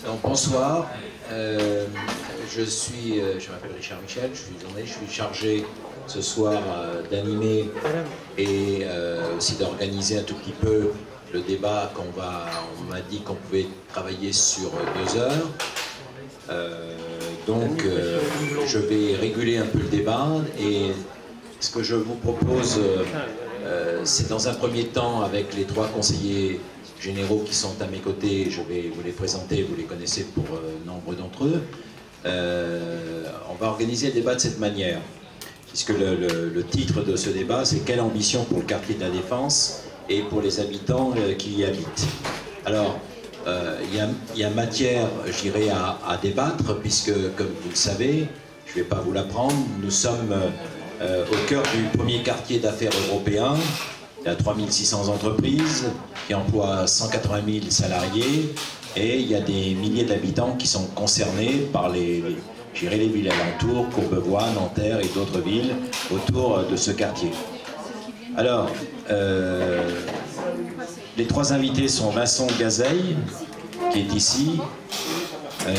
Donc, bonsoir, je m'appelle Richard Michel, je suis journaliste, je suis chargé ce soir d'animer et aussi d'organiser un tout petit peu le débat on m'a dit qu'on pouvait travailler sur 2 heures. Je vais réguler un peu le débat et ce que je vous propose, c'est dans un premier temps avec les 3 conseillers généraux qui sont à mes côtés, je vais vous les présenter, vous les connaissez pour nombre d'entre eux. On va organiser le débat de cette manière, puisque le titre de ce débat, c'est « Quelle ambition pour le quartier de la Défense et pour les habitants qui y habitent ?» Alors, il y a matière, je dirais, à débattre, puisque, comme vous le savez, je ne vais pas vous l'apprendre, nous sommes au cœur du premier quartier d'affaires européen. Il y a 3600 entreprises qui emploient 180 000 salariés et il y a des milliers d'habitants qui sont concernés par les villes alentours, Courbevoie, Nanterre et d'autres villes autour de ce quartier. Alors, les 3 invités sont Vincent Gazeille, qui est ici,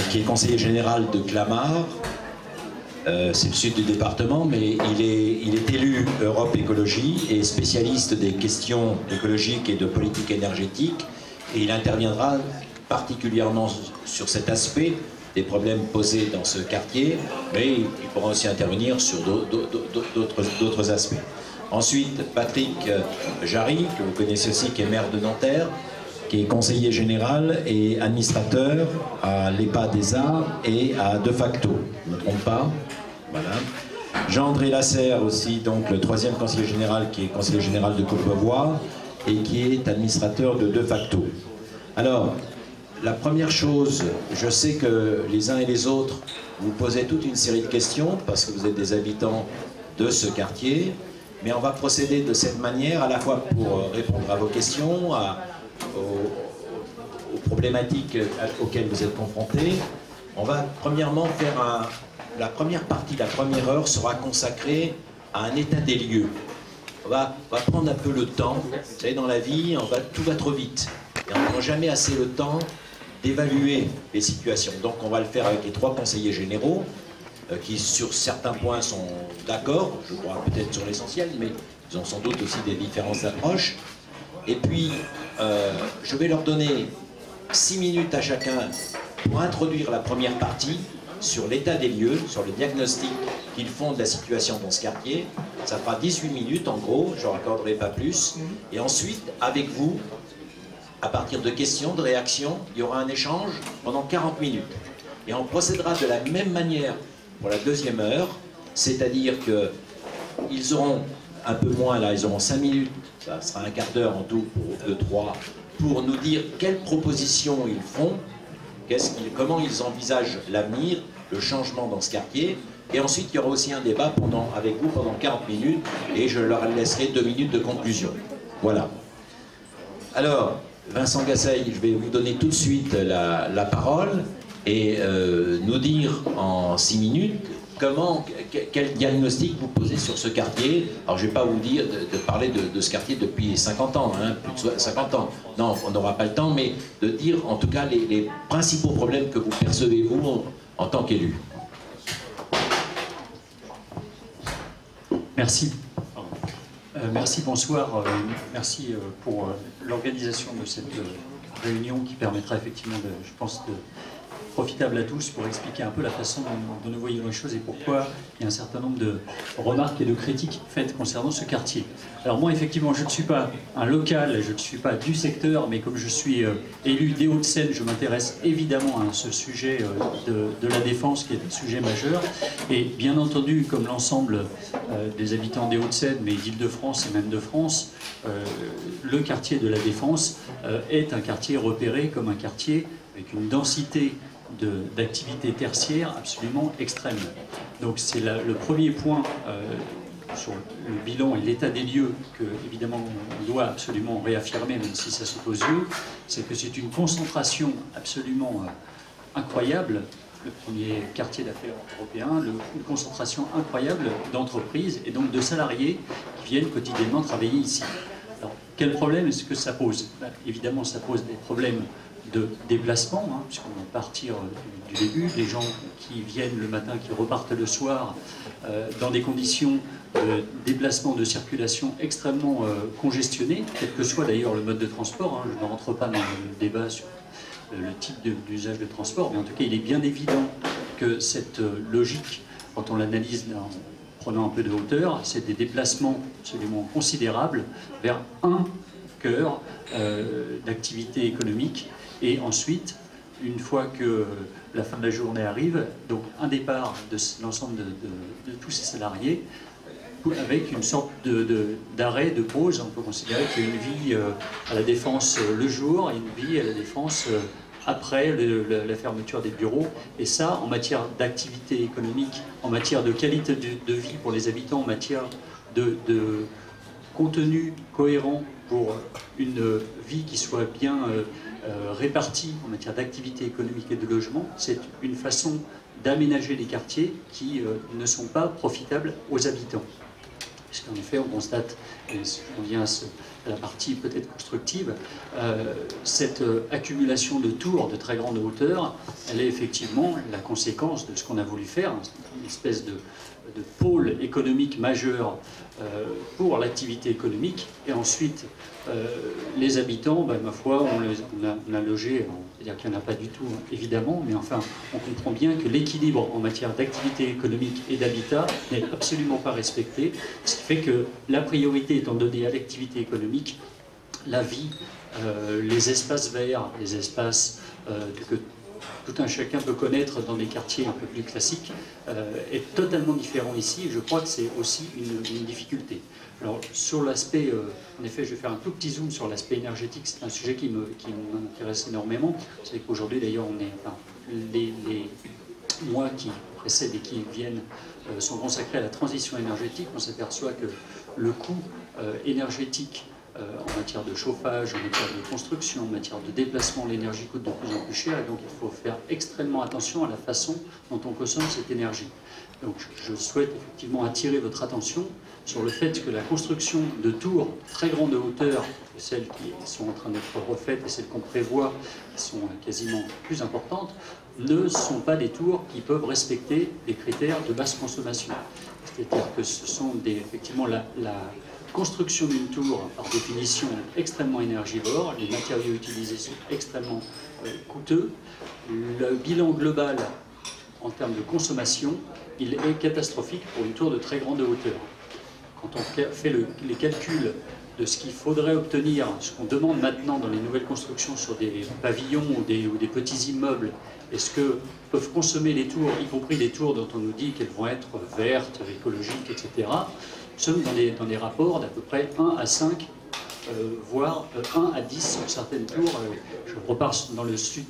qui est conseiller général de Clamart. C'est le sud du département, mais il est élu Europe Écologie et spécialiste des questions écologiques et de politique énergétique. Et il interviendra particulièrement sur cet aspect des problèmes posés dans ce quartier, mais il pourra aussi intervenir sur d'autres aspects. Ensuite, Patrick Jarry, que vous connaissez aussi, qui est maire de Nanterre, qui est conseiller général et administrateur à l'EPA des Arts et à De Facto. Je ne me trompe pas. Voilà. Jean-André Lasserre aussi, donc le 3e conseiller général, qui est conseiller général de Courbevoie et qui est administrateur de De Facto. Alors, la première chose, je sais que les uns et les autres, vous posez toute une série de questions parce que vous êtes des habitants de ce quartier, mais on va procéder de cette manière, à la fois pour répondre à vos questions, aux problématiques auxquelles vous êtes confrontés. On va premièrement faire la première partie, la première heure sera consacrée à un état des lieux. On va prendre un peu le temps. Vous savez, dans la vie, tout va trop vite. Et on ne prend jamais assez le temps d'évaluer les situations. Donc on va le faire avec les 3 conseillers généraux, qui sur certains points sont d'accord, je crois peut-être sur l'essentiel, mais ils ont sans doute aussi des différences d'approche. Et puis, je vais leur donner 6 minutes à chacun pour introduire la première partie sur l'état des lieux, sur le diagnostic qu'ils font de la situation dans ce quartier. Ça fera 18 minutes en gros, je ne leur accorderai pas plus. Et ensuite, avec vous, à partir de questions, de réactions, il y aura un échange pendant 40 minutes. Et on procédera de la même manière pour la 2e heure, c'est-à-dire qu'ils auront un peu moins, là, ils auront 5 minutes, ça sera un quart d'heure en tout pour eux 3, pour nous dire quelles propositions ils font, comment ils envisagent l'avenir, le changement dans ce quartier. Et ensuite, il y aura aussi un débat avec vous pendant 40 minutes, et je leur laisserai 2 minutes de conclusion. Voilà. Alors, Vincent Gazeille, je vais vous donner tout de suite la parole, et nous dire en 6 minutes quel diagnostic vous posez sur ce quartier. Alors je ne vais pas vous dire de parler de ce quartier depuis 50 ans, hein, plus de 50 ans. Non, on n'aura pas le temps, mais de dire en tout cas les principaux problèmes que vous percevez vous en tant qu'élu. Merci. Merci, bonsoir. Merci pour l'organisation de cette réunion qui permettra effectivement, je pense, profitable à tous pour expliquer un peu la façon dont nous voyons les choses et pourquoi il y a un certain nombre de remarques et de critiques faites concernant ce quartier. Alors moi, effectivement, je ne suis pas un local, je ne suis pas du secteur, mais comme je suis élu des Hauts-de-Seine, je m'intéresse évidemment à ce sujet de la défense qui est un sujet majeur. Et bien entendu, comme l'ensemble des habitants des Hauts-de-Seine, mais d'Île-de-France et même de France, le quartier de la Défense est un quartier repéré comme un quartier avec une densité d'activités tertiaires absolument extrême. Donc c'est le premier point sur le bilan et l'état des lieux que, évidemment, on doit absolument réaffirmer, même si ça saute aux yeux, c'est que c'est une concentration absolument incroyable, le premier quartier d'affaires européen, une concentration incroyable d'entreprises et donc de salariés qui viennent quotidiennement travailler ici. Alors, quel problème est-ce que ça pose? Évidemment, ça pose des problèmes de déplacement, hein, puisqu'on va partir du début, des gens qui viennent le matin, qui repartent le soir, dans des conditions de déplacement, de circulation extrêmement congestionnées, quel que soit d'ailleurs le mode de transport, hein. Je ne rentre pas dans le débat sur le type d'usage de transport, mais en tout cas, il est bien évident que cette logique, quand on l'analyse en prenant un peu de hauteur, c'est des déplacements absolument considérables vers un cœur d'activité économique. Et ensuite, une fois que la fin de la journée arrive, donc un départ de l'ensemble de tous ces salariés, avec une sorte d'arrêt, de pause. On peut considérer qu'il y a une vie à la Défense le jour et une vie à la Défense après la fermeture des bureaux. Et ça, en matière d'activité économique, en matière de qualité de vie pour les habitants, en matière de contenu cohérent pour une vie qui soit bien répartie en matière d'activité économique et de logement, c'est une façon d'aménager les quartiers qui ne sont pas profitables aux habitants. Puisqu'en effet, on constate, et on vient à la partie peut-être constructive, cette accumulation de tours de très grande hauteur, elle est effectivement la conséquence de ce qu'on a voulu faire, une espèce de pôle économique majeur pour l'activité économique. Et ensuite, les habitants, ben, ma foi, on a logé, c'est-à-dire qu'il n'y en a pas du tout, évidemment, mais enfin, on comprend bien que l'équilibre en matière d'activité économique et d'habitat n'est absolument pas respecté, ce qui fait que la priorité étant donnée à l'activité économique, la vie, les espaces verts, les espaces que tout un chacun peut connaître dans des quartiers un peu plus classiques, est totalement différent ici, et je crois que c'est aussi une difficulté. Alors, sur l'aspect, en effet, je vais faire un tout petit zoom sur l'aspect énergétique, c'est un sujet qui m'intéresse énormément. Vous savez qu'aujourd'hui, d'ailleurs, les mois qui précèdent et qui viennent sont consacrés à la transition énergétique. On s'aperçoit que le coût énergétique en matière de chauffage, en matière de construction, en matière de déplacement, l'énergie coûte de plus en plus cher, et donc il faut faire extrêmement attention à la façon dont on consomme cette énergie. Donc je souhaite effectivement attirer votre attention sur le fait que la construction de tours très grande hauteur, celles qui sont en train d'être refaites et celles qu'on prévoit, qui sont quasiment plus importantes, ne sont pas des tours qui peuvent respecter des critères de basse consommation. C'est-à-dire que ce sont effectivement la construction d'une tour, par définition, extrêmement énergivore, les matériaux utilisés sont extrêmement coûteux, le bilan global en termes de consommation, il est catastrophique pour une tour de très grande hauteur. Quand on fait les calculs de ce qu'il faudrait obtenir, ce qu'on demande maintenant dans les nouvelles constructions sur des pavillons ou des petits immeubles, et ce que peuvent consommer les tours, y compris des tours dont on nous dit qu'elles vont être vertes, écologiques, etc., nous sommes dans des rapports d'à peu près 1 à 5, voire 1 à 10 sur certaines tours. Je repars dans le sud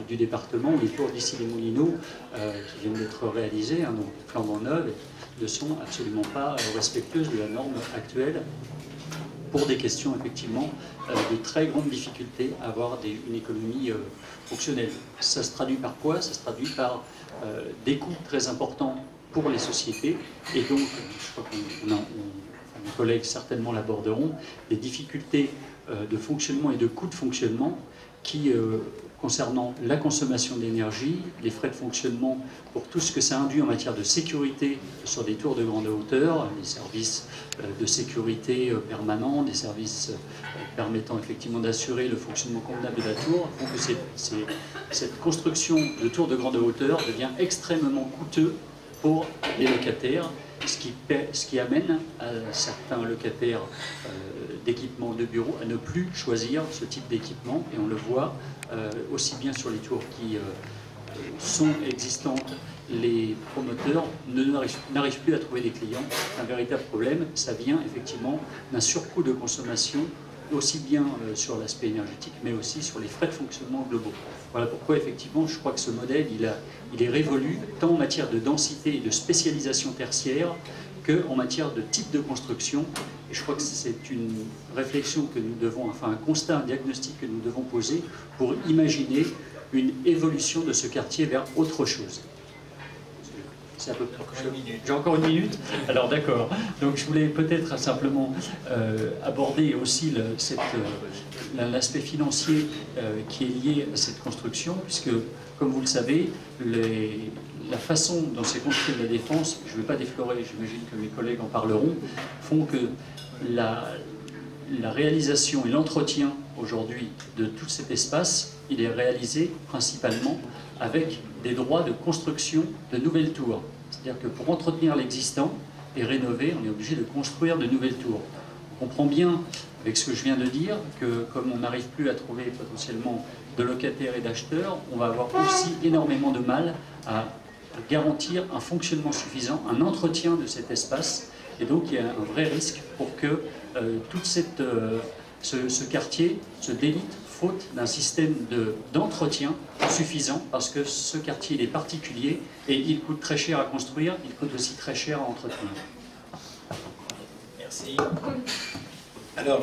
du département, où les tours d'ici les Moulineaux, qui viennent d'être réalisées, hein, donc flambant neuves, ne sont absolument pas respectueuses de la norme actuelle, pour des questions effectivement de très grande difficulté à avoir une économie fonctionnelle. Ça se traduit par quoi? Ça se traduit par des coûts très importants pour les sociétés, et donc, je crois que mes collègues certainement l'aborderont, des difficultés de fonctionnement et de coûts de fonctionnement qui, concernant la consommation d'énergie, les frais de fonctionnement pour tout ce que ça induit en matière de sécurité sur des tours de grande hauteur, les services de sécurité permanents, des services permettant effectivement d'assurer le fonctionnement convenable de la tour, font que cette construction de tours de grande hauteur devient extrêmement coûteux pour les locataires, ce qui amène à certains locataires d'équipements de bureaux à ne plus choisir ce type d'équipement, et on le voit aussi bien sur les tours qui sont existantes, les promoteurs n'arrivent plus à trouver des clients. C'est un véritable problème, ça vient effectivement d'un surcoût de consommation, aussi bien sur l'aspect énergétique, mais aussi sur les frais de fonctionnement globaux. Voilà pourquoi, effectivement, je crois que ce modèle, il est révolu, tant en matière de densité et de spécialisation tertiaire, qu'en matière de type de construction. Et je crois que c'est une réflexion que nous devons, enfin un constat, un diagnostic que nous devons poser pour imaginer une évolution de ce quartier vers autre chose. C'est à peu près. Encore une minute. J'ai encore une minute. Alors d'accord. Donc je voulais peut-être simplement aborder aussi l'aspect financier qui est lié à cette construction, puisque, comme vous le savez, la façon dont s'est construite la défense, je ne vais pas déflorer, j'imagine que mes collègues en parleront, font que la réalisation et l'entretien aujourd'hui de tout cet espace, il est réalisé principalement avec des droits de construction de nouvelles tours. C'est-à-dire que pour entretenir l'existant et rénover, on est obligé de construire de nouvelles tours. On comprend bien, avec ce que je viens de dire, que comme on n'arrive plus à trouver potentiellement de locataires et d'acheteurs, on va avoir aussi énormément de mal à garantir un fonctionnement suffisant, un entretien de cet espace. Et donc il y a un vrai risque pour que tout ce quartier se délite faute d'un système d'entretien suffisant, parce que ce quartier il est particulier et il coûte très cher à construire, il coûte aussi très cher à entretenir. Merci. Alors,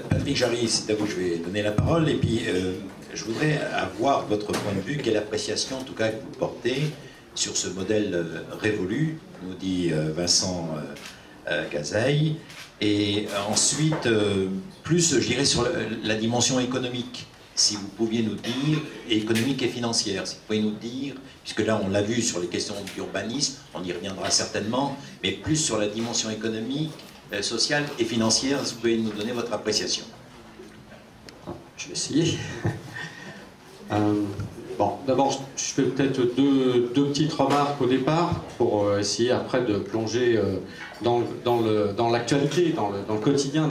Patrick Jarry, c'est à vous que je vais donner la parole, et puis je voudrais avoir votre point de vue, quelle appréciation en tout cas que vous portez sur ce modèle révolu, nous dit Vincent Cazeille. Et ensuite, plus, je dirais, sur la dimension économique, si vous pouviez nous dire, et économique et financière, si vous pouvez nous dire, puisque là on l'a vu sur les questions d'urbanisme, on y reviendra certainement, mais plus sur la dimension économique, sociale et financière, si vous pouvez nous donner votre appréciation. Je vais essayer. Bon, d'abord, je fais peut-être deux petites remarques au départ pour essayer après de plonger dans l'actualité, dans le quotidien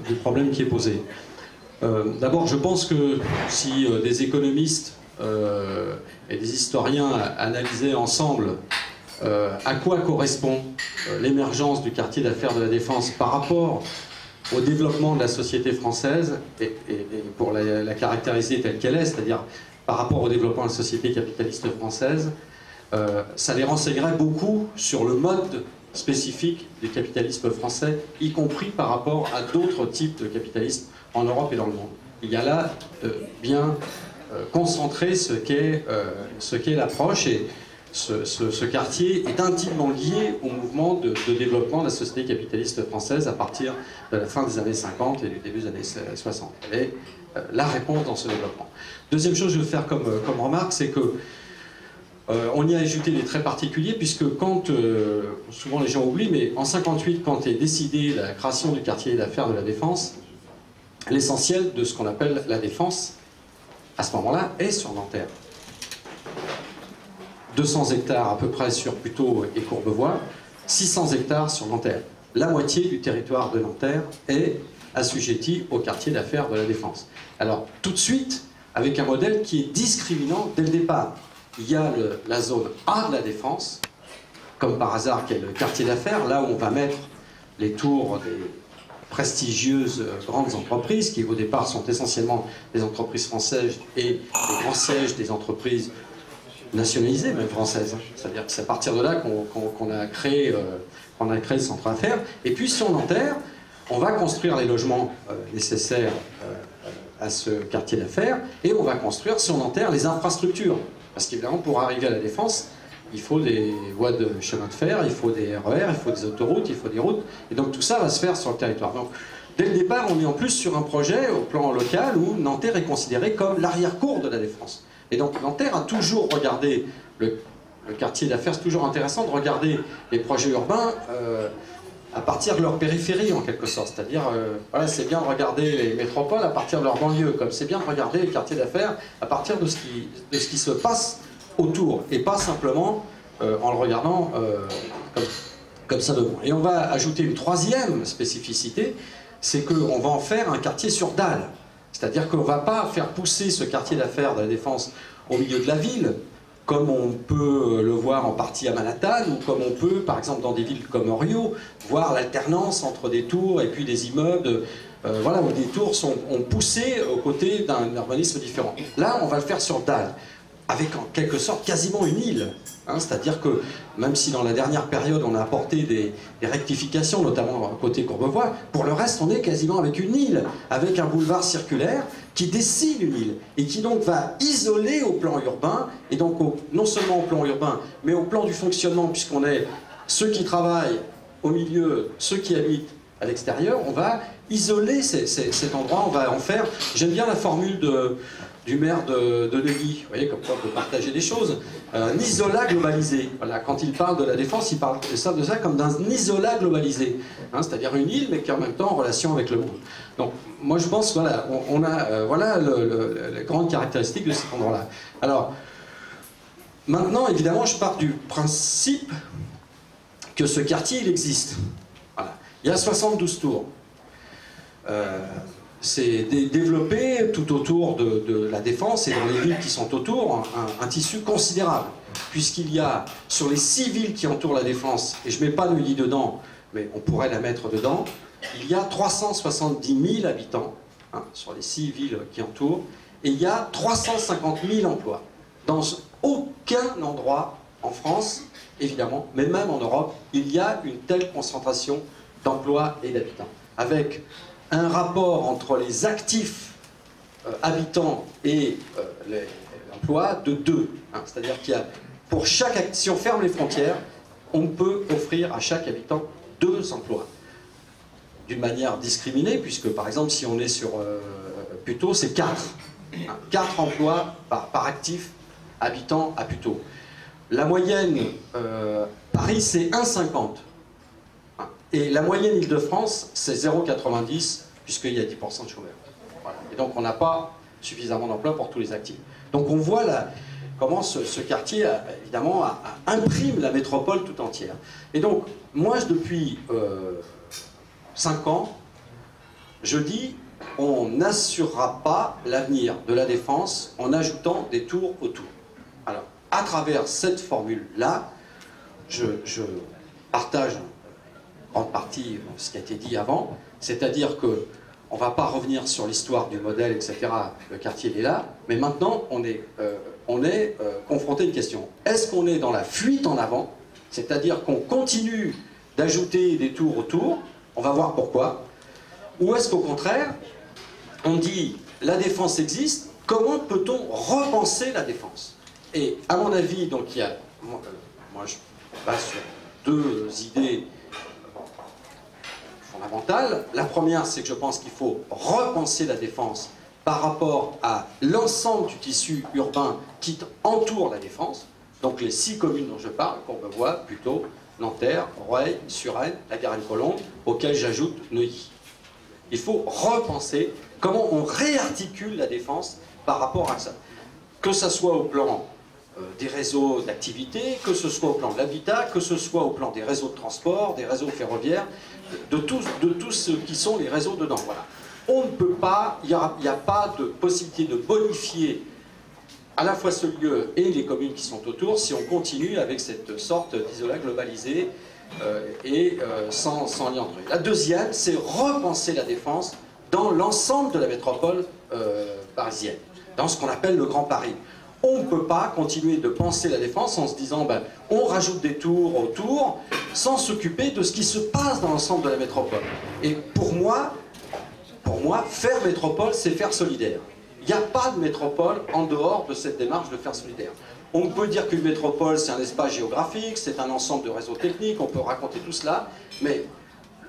du problème qui est posé. D'abord, je pense que si des économistes et des historiens analysaient ensemble à quoi correspond l'émergence du quartier d'affaires de la Défense par rapport au développement de la société française, et pour la caractériser telle qu'elle est, c'est-à-dire par rapport au développement de la société capitaliste française, ça les renseignerait beaucoup sur le mode spécifique du capitalisme français, y compris par rapport à d'autres types de capitalisme en Europe et dans le monde. Il y a là bien concentrer ce qu'est l'approche, et ce quartier est intimement lié au mouvement de développement de la société capitaliste française à partir de la fin des années 50 et du début des années 60. Et la réponse dans ce développement. Deuxième chose que je veux faire comme remarque, c'est que on y a ajouté des traits particuliers, puisque quand, souvent les gens oublient, mais en 58, quand est décidée la création du quartier d'affaires de la Défense, l'essentiel de ce qu'on appelle la Défense, à ce moment-là, est sur Nanterre. 200 hectares à peu près sur Puteaux et Courbevoie, 600 hectares sur Nanterre. La moitié du territoire de Nanterre est assujetti au quartier d'affaires de la Défense. Alors, tout de suite, avec un modèle qui est discriminant dès le départ. Il y a la zone A de la Défense, comme par hasard, qui est le quartier d'affaires, là où on va mettre les tours des prestigieuses grandes entreprises, qui au départ sont essentiellement des entreprises françaises et les grands sièges des entreprises nationalisées, même françaises. C'est-à-dire que c'est à partir de là qu'on a créé le centre d'affaires. Et puis sur Nanterre, on va construire les logements nécessaires à ce quartier d'affaires, et on va construire sur Nanterre les infrastructures. Parce qu'évidemment, pour arriver à la Défense, il faut des voies de chemin de fer, il faut des RER, il faut des autoroutes, il faut des routes. Et donc tout ça va se faire sur le territoire. Donc, dès le départ, on est en plus sur un projet au plan local où Nanterre est considéré comme l'arrière-cour de la Défense. Et donc Nanterre a toujours regardé le quartier d'affaires. C'est toujours intéressant de regarder les projets urbains à partir de leur périphérie, en quelque sorte. C'est-à-dire, voilà, c'est bien de regarder les métropoles à partir de leur banlieue, comme c'est bien de regarder les quartiers d'affaires à partir de ce qui se passe autour, et pas simplement en le regardant comme ça de loin. Et on va ajouter une troisième spécificité, c'est qu'on va en faire un quartier sur dalle. C'est-à-dire qu'on ne va pas faire pousser ce quartier d'affaires de la Défense au milieu de la ville, comme on peut le voir en partie à Manhattan, ou comme on peut, par exemple, dans des villes comme Rio, voir l'alternance entre des tours et puis des immeubles, voilà, où des tours ont poussé aux côtés d'un urbanisme différent. Là, on va le faire sur dalle. avec en quelque sorte quasiment une île. Hein, c'est-à-dire que même si dans la dernière période on a apporté des rectifications, notamment côté Courbevoie, pour le reste on est quasiment avec une île, avec un boulevard circulaire qui dessine une île et qui donc va isoler au plan urbain, et donc non seulement au plan urbain, mais au plan du fonctionnement, puisqu'on est ceux qui travaillent au milieu, ceux qui habitent à l'extérieur, on va isoler cet endroit, on va en faire, j'aime bien la formule du maire de Neuilly, vous voyez, comme quoi on peut partager des choses, un isolat globalisé. Voilà, quand il parle de la défense, il parle de ça comme d'un isolat globalisé, hein, c'est-à-dire une île, mais qui est en même temps en relation avec le monde. Donc, moi je pense, voilà, on a, voilà les grandes caractéristiques de cet endroit-là. Alors, maintenant, évidemment, je pars du principe que ce quartier, il existe. Voilà. Il y a 72 tours. C'est développé tout autour de la Défense et dans les villes qui sont autour un tissu considérable, puisqu'il y a sur les 6 villes qui entourent la Défense, et je ne mets pas Neuilly dedans, mais on pourrait la mettre dedans, il y a 370 000 habitants, hein, sur les 6 villes qui entourent, et il y a 350 000 emplois. Dans aucun endroit en France, évidemment, mais même en Europe, il y a une telle concentration d'emplois et d'habitants, avec un rapport entre les actifs habitants et l'emploi de 2. Hein, c'est-à-dire qu'il y a, pour chaque, si on ferme les frontières, on peut offrir à chaque habitant 2 emplois. D'une manière discriminée, puisque par exemple, si on est sur Puteaux, c'est 4. Hein, 4 emplois par actif habitant à Puteaux. La moyenne, Paris, c'est 1,50. Et la moyenne Île-de-France, c'est 0,90, puisqu'il y a 10% de chômeurs. Voilà. Et donc on n'a pas suffisamment d'emplois pour tous les actifs. Donc on voit là, comment ce quartier, évidemment, imprime la métropole tout entière. Et donc, moi, depuis 5 ans, je dis, on n'assurera pas l'avenir de la Défense en ajoutant des tours autour. Alors, à travers cette formule-là, je partage en partie ce qui a été dit avant, c'est-à-dire qu'on ne va pas revenir sur l'histoire du modèle, etc. Le quartier il est là, mais maintenant on est confronté à une question. Est-ce qu'on est dans la fuite en avant, c'est-à-dire qu'on continue d'ajouter des tours autour, on va voir pourquoi, ou est-ce qu'au contraire, on dit la Défense existe, comment peut-on repenser la Défense? Et à mon avis, donc il y a, moi je base sur 2 idées fondamentale. La première, c'est que je pense qu'il faut repenser la Défense par rapport à l'ensemble du tissu urbain qui entoure la Défense, donc les 6 communes dont je parle, Courbevoie, Puteaux, Nanterre, Rueil, Suresnes, la Garenne-Colombes, auxquelles j'ajoute Neuilly. Il faut repenser comment on réarticule la Défense par rapport à ça. Que ce soit au plan des réseaux d'activité, que ce soit au plan de l'habitat, que ce soit au plan des réseaux de transport, des réseaux ferroviaires, de tous ceux qui sont les réseaux dedans. Voilà. On ne peut pas, il n'y a pas de possibilité de bonifier à la fois ce lieu et les communes qui sont autour si on continue avec cette sorte d'isolat globalisé sans lien entre eux. La deuxième, c'est repenser la Défense dans l'ensemble de la métropole parisienne, dans ce qu'on appelle le Grand Paris. On ne peut pas continuer de penser la Défense en se disant ben, on rajoute des tours autour sans s'occuper de ce qui se passe dans l'ensemble de la métropole. Et pour moi, faire métropole, c'est faire solidaire. Il n'y a pas de métropole en dehors de cette démarche de faire solidaire. On peut dire qu'une métropole, c'est un espace géographique, c'est un ensemble de réseaux techniques, on peut raconter tout cela, mais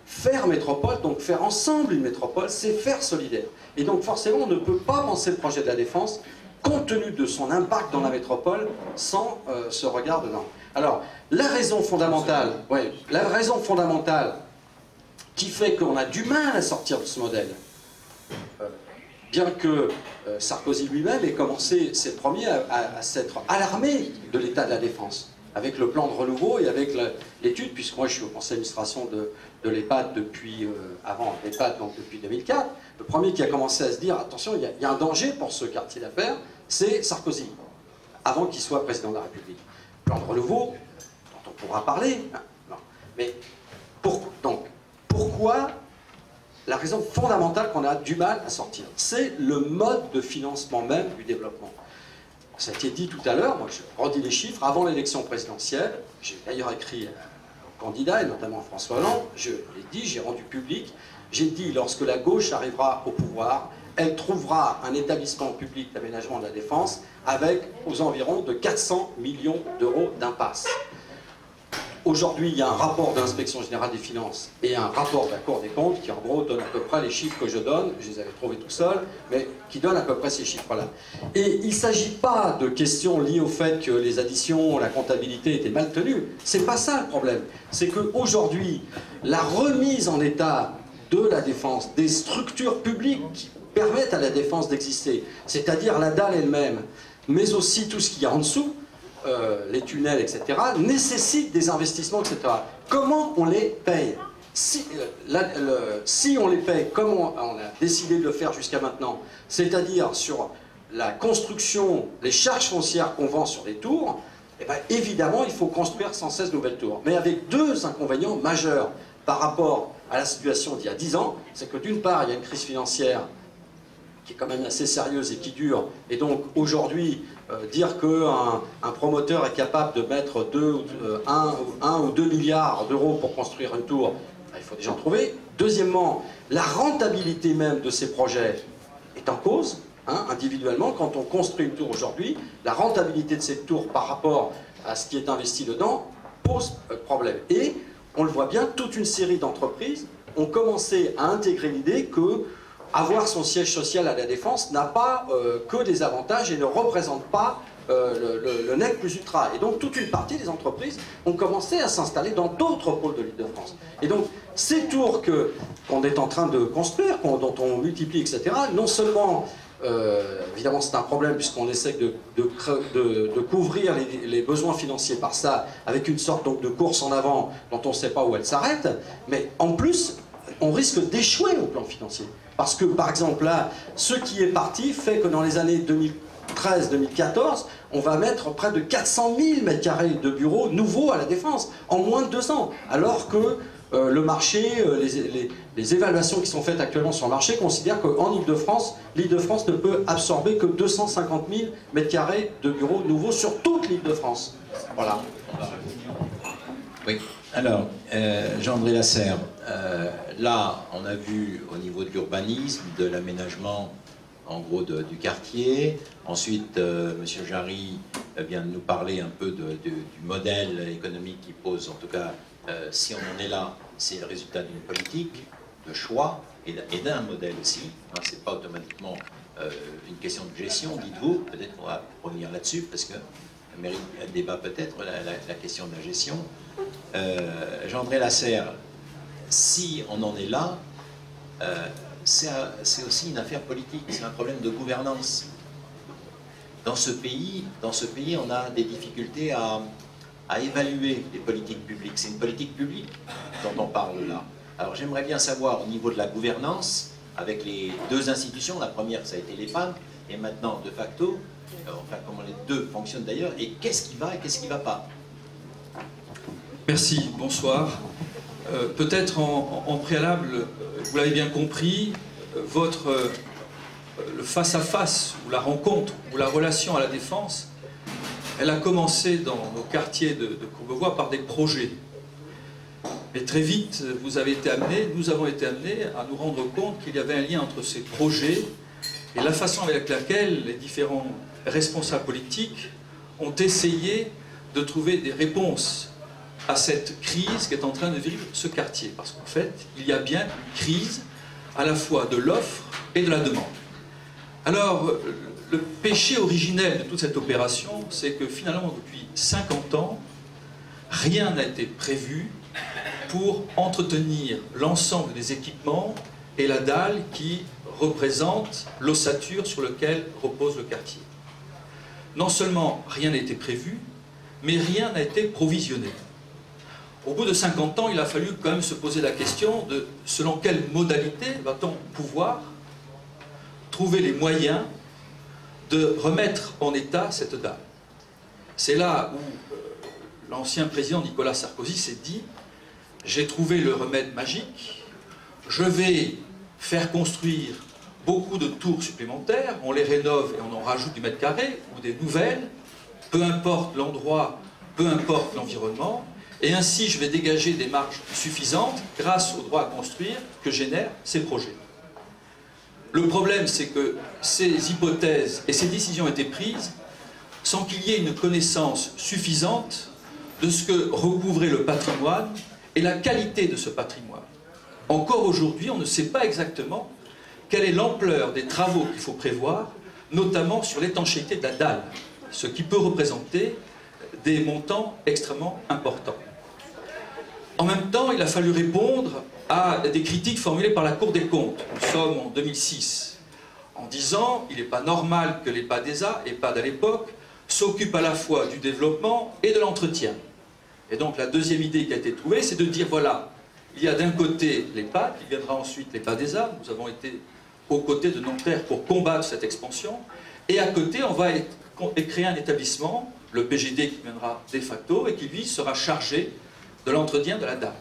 faire métropole, donc faire ensemble une métropole, c'est faire solidaire. Et donc forcément, on ne peut pas penser le projet de la Défense compte tenu de son impact dans la métropole, sans ce regard dedans. Alors, la raison fondamentale qui fait qu'on a du mal à sortir de ce modèle, bien que Sarkozy lui-même ait commencé, c'est le premier, à s'être alarmé de l'état de la Défense, avec le plan de renouveau et avec l'étude, puisque moi je suis au conseil d'administration de l'EHPAD depuis, avant l'EHPAD, donc depuis 2004, le premier qui a commencé à se dire, attention, il y a un danger pour ce quartier d'affaires, c'est Sarkozy, avant qu'il soit président de la République. Plan de renouveau, dont on pourra parler, non. Mais donc, pourquoi la raison fondamentale qu'on a du mal à sortir, c'est le mode de financement même du développement. Ça a été dit tout à l'heure, moi je redis les chiffres, avant l'élection présidentielle, j'ai d'ailleurs écrit aux candidats, et notamment à François Hollande, je l'ai dit, j'ai rendu public, j'ai dit, lorsque la gauche arrivera au pouvoir, elle trouvera un établissement public d'aménagement de la Défense avec aux environs de 400 millions d'euros d'impasse. Aujourd'hui, il y a un rapport de l'Inspection Générale des Finances et un rapport de la Cour des Comptes qui, en gros, donne à peu près les chiffres que je donne. Je les avais trouvés tout seul, mais qui donnent à peu près ces chiffres-là. Et il ne s'agit pas de questions liées au fait que les additions, la comptabilité étaient mal tenues. C'est pas ça le problème. C'est qu'aujourd'hui, la remise en état de la Défense, des structures publiques qui permettent à la Défense d'exister, c'est-à-dire la dalle elle-même, mais aussi tout ce qu'il y a en dessous, les tunnels, etc., nécessitent des investissements, etc. Comment on les paye? Si on les paye comme on a décidé de le faire jusqu'à maintenant, c'est-à-dire sur la construction, les charges foncières qu'on vend sur les tours, eh bien, évidemment, il faut construire sans cesse de nouvelles tours. Mais avec deux inconvénients majeurs par rapport à la situation d'il y a 10 ans, c'est que d'une part, il y a une crise financière qui est quand même assez sérieuse et qui dure, et donc aujourd'hui, dire qu'un promoteur est capable de mettre 1 ou 2 milliards d'euros pour construire une tour, il faut déjà en trouver. Deuxièmement, la rentabilité même de ces projets est en cause. Individuellement, quand on construit une tour aujourd'hui, la rentabilité de cette tour par rapport à ce qui est investi dedans pose problème. Et on le voit bien, toute une série d'entreprises ont commencé à intégrer l'idée que avoir son siège social à la Défense n'a pas que des avantages et ne représente pas le nec plus ultra. Et donc toute une partie des entreprises ont commencé à s'installer dans d'autres pôles de l'Île-de-France. Et donc ces tours qu'on est en train de construire, dont on multiplie, etc., non seulement, évidemment c'est un problème puisqu'on essaie de couvrir les besoins financiers par ça, avec une sorte donc, de course en avant dont on ne sait pas où elle s'arrête, mais en plus on risque d'échouer au plan financier. Parce que, par exemple, là, ce qui est parti fait que dans les années 2013-2014, on va mettre près de 400 000 m² de bureaux nouveaux à la Défense, en moins de 2 ans. Alors que le marché, les évaluations qui sont faites actuellement sur le marché considèrent qu'en Île-de-France, l'Île-de-France ne peut absorber que 250 000 m² de bureaux nouveaux sur toute l'Île-de-France. Voilà. Oui. Alors, Jean-André Lasserre, là, on a vu au niveau de l'urbanisme, de l'aménagement, en gros, du quartier. Ensuite, M. Jarry vient de nous parler un peu du modèle économique qui pose, en tout cas, si on en est là, c'est le résultat d'une politique, de choix, et d'un modèle aussi. Hein, c'est pas automatiquement une question de gestion, dites-vous. Peut-être qu'on va revenir là-dessus, parce que ça mérite un débat peut-être, la question de la gestion. Jean-André Lasserre, si on en est là, c'est aussi une affaire politique, c'est un problème de gouvernance. Dans ce pays, on a des difficultés à évaluer les politiques publiques. C'est une politique publique dont on parle là. Alors j'aimerais bien savoir au niveau de la gouvernance, avec les deux institutions, la première ça a été l'EPAM, et maintenant de facto, enfin comment les deux fonctionnent d'ailleurs, et qu'est-ce qui va et qu'est-ce qui ne va pas. Merci, bonsoir. Peut-être en préalable, vous l'avez bien compris, le face-à-face, ou la rencontre, ou la relation à la Défense, elle a commencé dans nos quartiers de Courbevoie par des projets. Et très vite, nous avons été amenés à nous rendre compte qu'il y avait un lien entre ces projets et la façon avec laquelle les différents responsables politiques ont essayé de trouver des réponses à cette crise qu'est en train de vivre ce quartier. Parce qu'en fait, il y a bien une crise à la fois de l'offre et de la demande. Alors, le péché originel de toute cette opération, c'est que finalement, depuis 50 ans, rien n'a été prévu pour entretenir l'ensemble des équipements et la dalle qui représente l'ossature sur laquelle repose le quartier. Non seulement rien n'a été prévu, mais rien n'a été provisionné. Au bout de 50 ans, il a fallu quand même se poser la question de selon quelle modalité va-t-on pouvoir trouver les moyens de remettre en état cette dalle. C'est là où l'ancien président Nicolas Sarkozy s'est dit « J'ai trouvé le remède magique, je vais faire construire beaucoup de tours supplémentaires, on les rénove et on en rajoute du mètre carré, ou des nouvelles, peu importe l'endroit, peu importe l'environnement, et ainsi je vais dégager des marges suffisantes grâce au droit à construire que génèrent ces projets. Le problème, c'est que ces hypothèses et ces décisions ont été prises sans qu'il y ait une connaissance suffisante de ce que recouvrait le patrimoine et la qualité de ce patrimoine. Encore aujourd'hui, on ne sait pas exactement quelle est l'ampleur des travaux qu'il faut prévoir, notamment sur l'étanchéité de la dalle, ce qui peut représenter des montants extrêmement importants. En même temps, il a fallu répondre à des critiques formulées par la Cour des comptes. Nous sommes en 2006, en disant il n'est pas normal que l'EPADESA, EHPAD à l'époque, s'occupe à la fois du développement et de l'entretien. Et donc la deuxième idée qui a été trouvée, c'est de dire voilà, il y a d'un côté l'EHPAD, il viendra ensuite l'EPADESA, nous avons été aux côtés de Nanterre pour combattre cette expansion, et à côté on va créer un établissement, le PGD qui viendra de facto, et qui lui sera chargé de l'entretien de la dalle.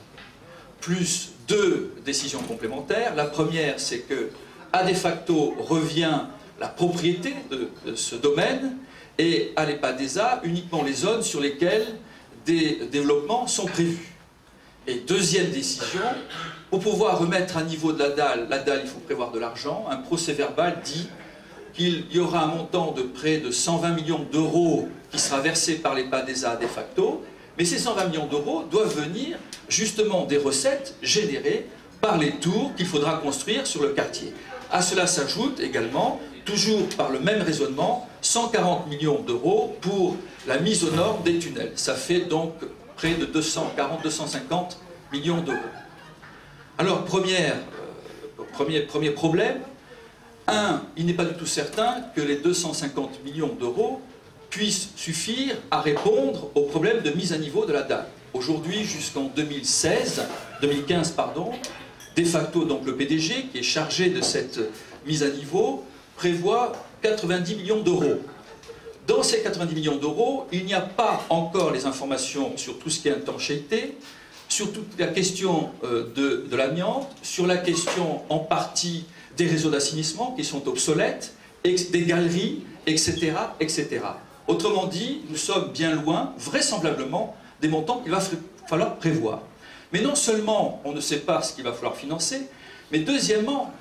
Plus deux décisions complémentaires. La première, c'est que, à de facto, revient la propriété de ce domaine, et à l'EPADESA, uniquement les zones sur lesquelles des développements sont prévus. Et deuxième décision, pour pouvoir remettre à niveau de la dalle, il faut prévoir de l'argent. Un procès-verbal dit qu'il y aura un montant de près de 120 millions d'euros qui sera versé par l'EPADESA de facto, mais ces 120 millions d'euros doivent venir justement des recettes générées par les tours qu'il faudra construire sur le quartier. À cela s'ajoute également, toujours par le même raisonnement, 140 millions d'euros pour la mise aux normes des tunnels. Ça fait donc près de 240-250 millions d'euros. Alors, premier problème, il n'est pas du tout certain que les 250 millions d'euros puissent suffire à répondre au problème de mise à niveau de la dalle. Aujourd'hui, jusqu'en 2015, de facto, donc le PDG, qui est chargé de cette mise à niveau, prévoit 90 millions d'euros. Dans ces 90 millions d'euros, il n'y a pas encore les informations sur tout ce qui est étanchéité, sur toute la question de l'amiante, sur la question en partie des réseaux d'assainissement qui sont obsolètes, des galeries, etc., etc. Autrement dit, nous sommes bien loin, vraisemblablement, des montants qu'il va falloir prévoir. Mais non seulement on ne sait pas ce qu'il va falloir financer, mais deuxièmement,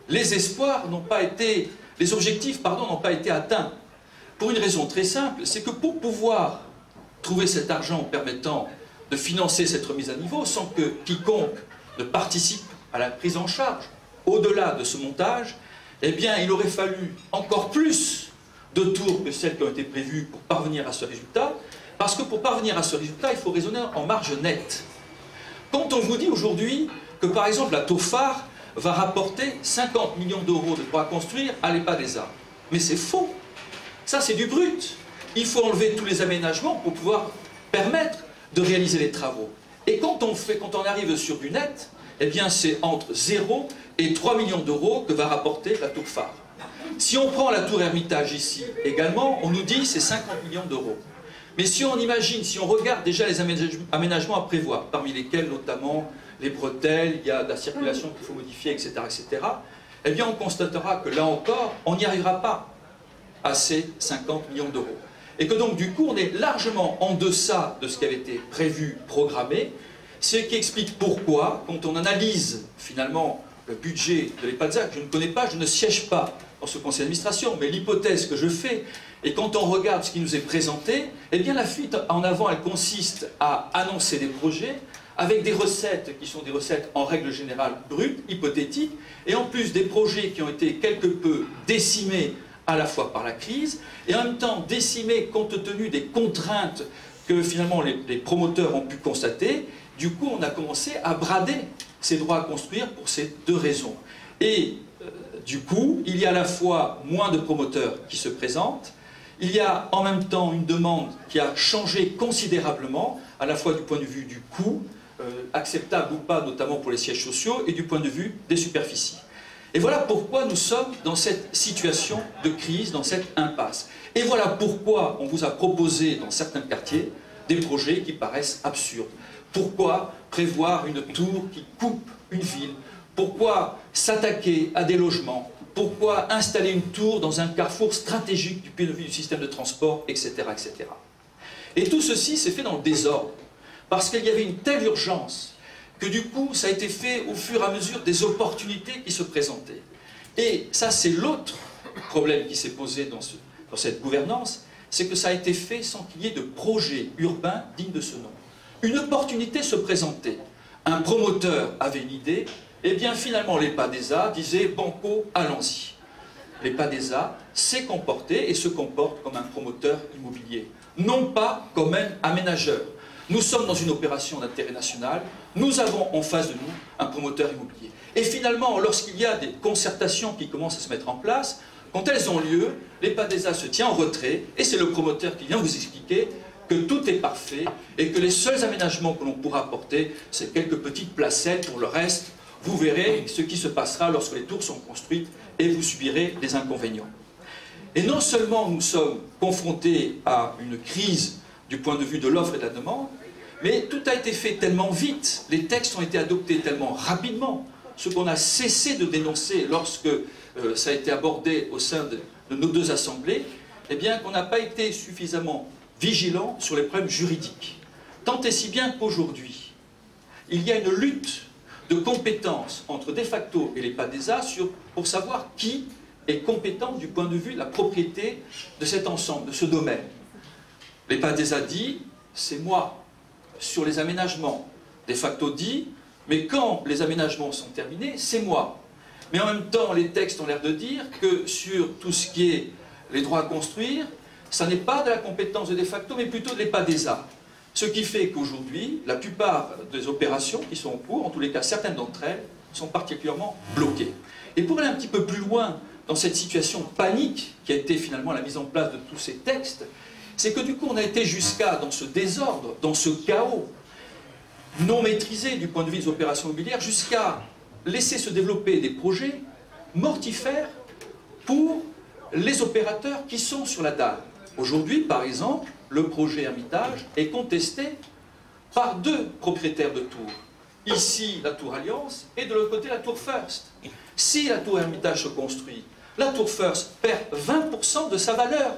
les espoirs n'ont pas été, les objectifs, n'ont pas été atteints. Pour une raison très simple, c'est que pour pouvoir trouver cet argent permettant de financer cette remise à niveau, sans que quiconque ne participe à la prise en charge, au-delà de ce montage, eh bien, il aurait fallu encore plus de tours que celles qui ont été prévues pour parvenir à ce résultat, parce que pour parvenir à ce résultat, il faut raisonner en marge nette. Quand on vous dit aujourd'hui que, par exemple, la tour phare va rapporter 50 millions d'euros de droits à construire à l'EPADESA, mais c'est faux. Ça, c'est du brut. Il faut enlever tous les aménagements pour pouvoir permettre de réaliser les travaux. Et quand on arrive sur du net, eh bien, c'est entre 0 et 3 millions d'euros que va rapporter la tour phare. Si on prend la tour Hermitage ici également, on nous dit c'est 50 millions d'euros. Mais si on imagine, si on regarde déjà les aménagements à prévoir, parmi lesquels notamment les bretelles, il y a de la circulation qu'il faut modifier, etc., etc., eh bien on constatera que là encore, on n'y arrivera pas à ces 50 millions d'euros. Et que donc du coup, on est largement en deçà de ce qui avait été prévu, programmé, ce qui explique pourquoi, quand on analyse finalement le budget de l'EPADESA, que je ne connais pas, je ne siège pas dans ce conseil d'administration, mais l'hypothèse que je fais, et quand on regarde ce qui nous est présenté, eh bien la fuite en avant, elle consiste à annoncer des projets avec des recettes qui sont des recettes en règle générale brutes, hypothétiques, et en plus des projets qui ont été quelque peu décimés à la fois par la crise, et en même temps décimés compte tenu des contraintes que finalement les promoteurs ont pu constater. Du coup, on a commencé à brader ces droits à construire pour ces deux raisons. Et du coup, il y a à la fois moins de promoteurs qui se présentent, il y a en même temps une demande qui a changé considérablement, à la fois du point de vue du coût, acceptable ou pas, notamment pour les sièges sociaux, et du point de vue des superficies. Et voilà pourquoi nous sommes dans cette situation de crise, dans cette impasse. Et voilà pourquoi on vous a proposé, dans certains quartiers, des projets qui paraissent absurdes. Pourquoi prévoir une tour qui coupe une ville? Pourquoi s'attaquer à des logements Pourquoi installer une tour dans un carrefour stratégique du point de vue du système de transport, etc. etc. Et tout ceci s'est fait dans le désordre, parce qu'il y avait une telle urgence que du coup, ça a été fait au fur et à mesure des opportunités qui se présentaient. Et ça, c'est l'autre problème qui s'est posé dans cette gouvernance, c'est que ça a été fait sans qu'il y ait de projet urbain digne de ce nom. Une opportunité se présentait, un promoteur avait une idée, et bien finalement l'EPADESA disait « banco, allons-y ». L'EPADESA s'est comporté et se comporte comme un promoteur immobilier, non pas comme un aménageur. Nous sommes dans une opération d'intérêt national, nous avons en face de nous un promoteur immobilier. Et finalement, lorsqu'il y a des concertations qui commencent à se mettre en place, quand elles ont lieu, l'EPADESA se tient en retrait et c'est le promoteur qui vient vous expliquer que tout est parfait et que les seuls aménagements que l'on pourra apporter, c'est quelques petites placettes. Pour le reste, vous verrez ce qui se passera lorsque les tours sont construites et vous subirez les inconvénients. Et non seulement nous sommes confrontés à une crise du point de vue de l'offre et de la demande, mais tout a été fait tellement vite, les textes ont été adoptés tellement rapidement, ce qu'on a cessé de dénoncer lorsque ça a été abordé au sein de nos deux assemblées, eh bien qu'on n'a pas été suffisamment vigilant sur les problèmes juridiques. Tant et si bien qu'aujourd'hui, il y a une lutte de compétences entre de facto et l'EPADESA pour savoir qui est compétent du point de vue de la propriété de cet ensemble, de ce domaine. L'EPADESA dit, c'est moi. Sur les aménagements, de facto dit, mais quand les aménagements sont terminés, c'est moi. Mais en même temps, les textes ont l'air de dire que sur tout ce qui est les droits à construire, ça n'est pas de la compétence de facto, mais plutôt de l'EPADESA. Ce qui fait qu'aujourd'hui, la plupart des opérations qui sont en cours, en tous les cas certaines d'entre elles, sont particulièrement bloquées. Et pour aller un petit peu plus loin dans cette situation panique qui a été finalement la mise en place de tous ces textes, c'est que du coup on a été jusqu'à, dans ce désordre, dans ce chaos non maîtrisé du point de vue des opérations immobilières, jusqu'à laisser se développer des projets mortifères pour les opérateurs qui sont sur la dalle. Aujourd'hui, par exemple, le projet Hermitage est contesté par deux propriétaires de tours. Ici, la tour Alliance, et de l'autre côté, la tour First. Si la tour Hermitage se construit, la tour First perd 20% de sa valeur.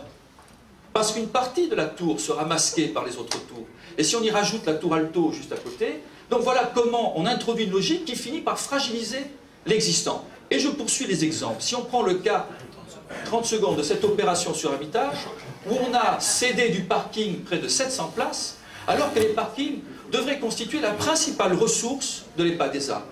Parce qu'une partie de la tour sera masquée par les autres tours. Et si on y rajoute la tour Alto juste à côté, donc voilà comment on introduit une logique qui finit par fragiliser l'existant. Et je poursuis les exemples. Si on prend le cas, 30 secondes, de cette opération sur Hermitage, où on a cédé du parking près de 700 places, alors que les parkings devraient constituer la principale ressource de l'EPADESA.